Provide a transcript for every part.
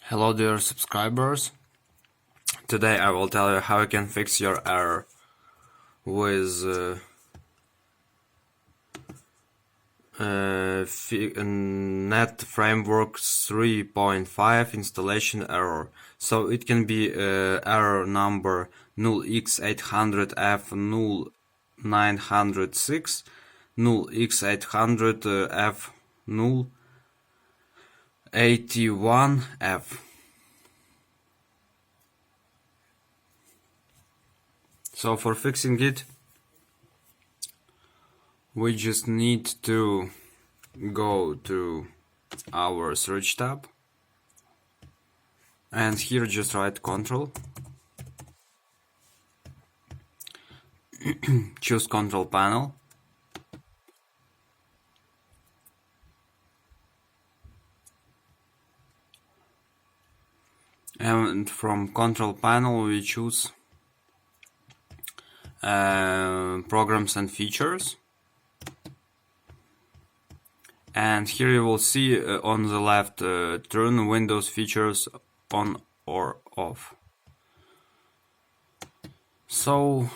Hello dear subscribers, today I will tell you how you can fix your error with Net Framework 3.5 installation error. So it can be error number 0x800F0906, 0x800F081F. So for fixing it, we just need to go to our search tab, and here just write Control, choose Control Panel, and from Control Panel we choose Programs and Features. And here you will see on the left, turn Windows features on or off. So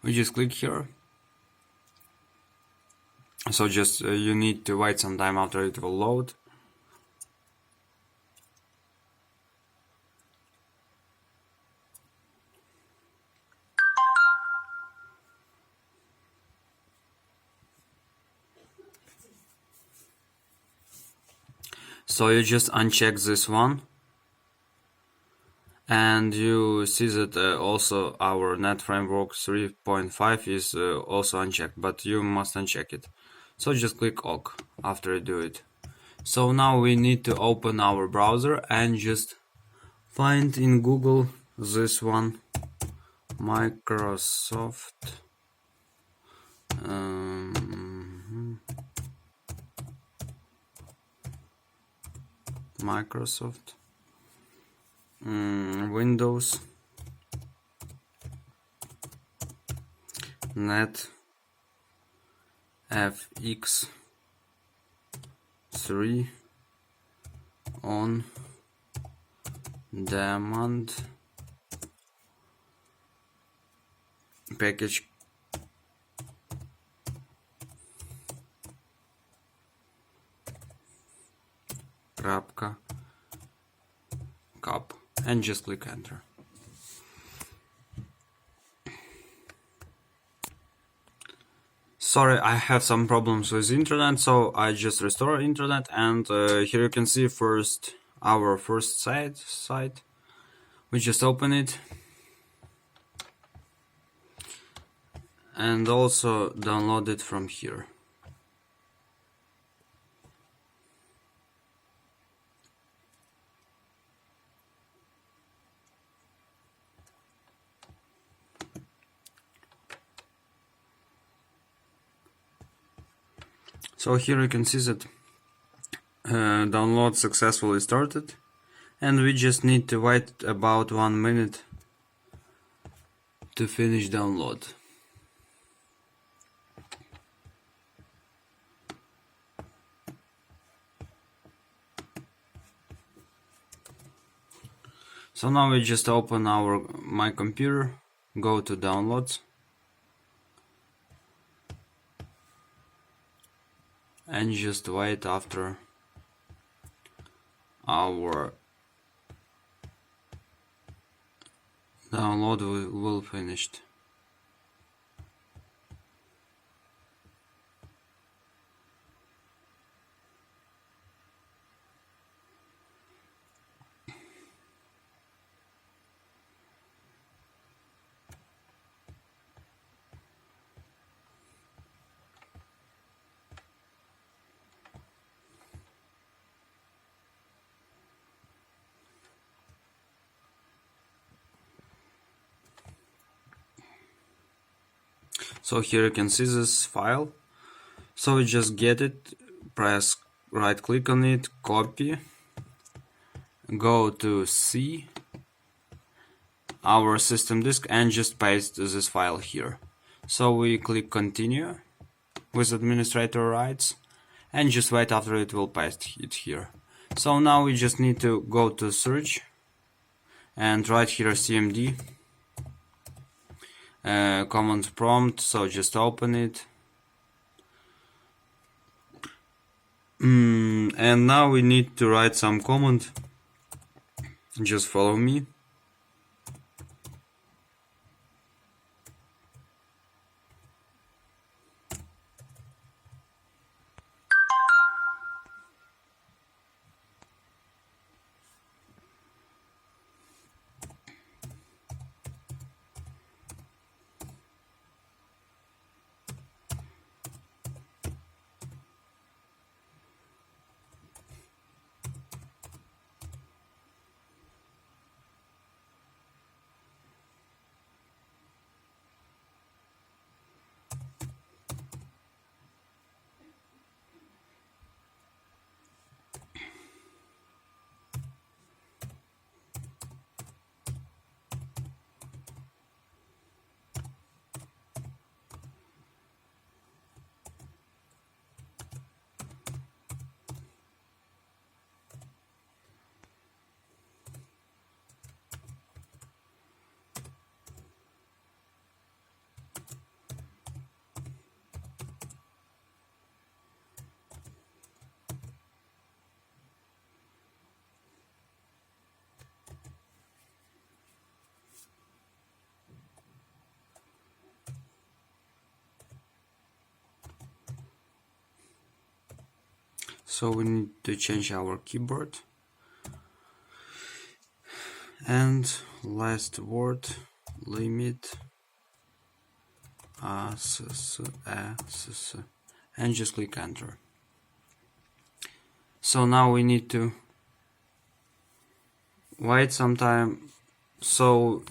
we just click here. So just you need to wait some time after it will load. So you just uncheck this one, and you see that also our Net Framework 3.5 is also unchecked, but you must uncheck it. So just click OK after you do it. So now we need to open our browser and just find in Google this one, Microsoft. Microsoft Windows Net FX3 on demand package .cup, and just click enter. Sorry, I have some problems with internet, so I just restore internet, and here you can see our first site. We just open it and also download it from here. So here you can see that download successfully started, and we just need to wait about 1 minute to finish download. So now we just open my computer, go to downloads, and just wait after our download will finished. So here you can see this file. So we just get it, press right click on it, copy, go to C, our system disk, and just paste this file here. So we click continue with administrator rights, and just wait after it will paste it here. So now we just need to go to search and write here cmd command prompt, so just open it. And now we need to write some command. Just follow me. So we need to change our keyboard. And last word, limit and just click enter. So now we need to wait some time. So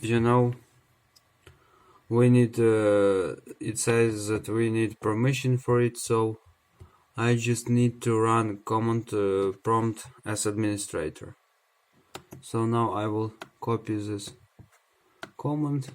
we need it says that we need permission for it, so I just need to run command prompt as administrator. So now I will copy this command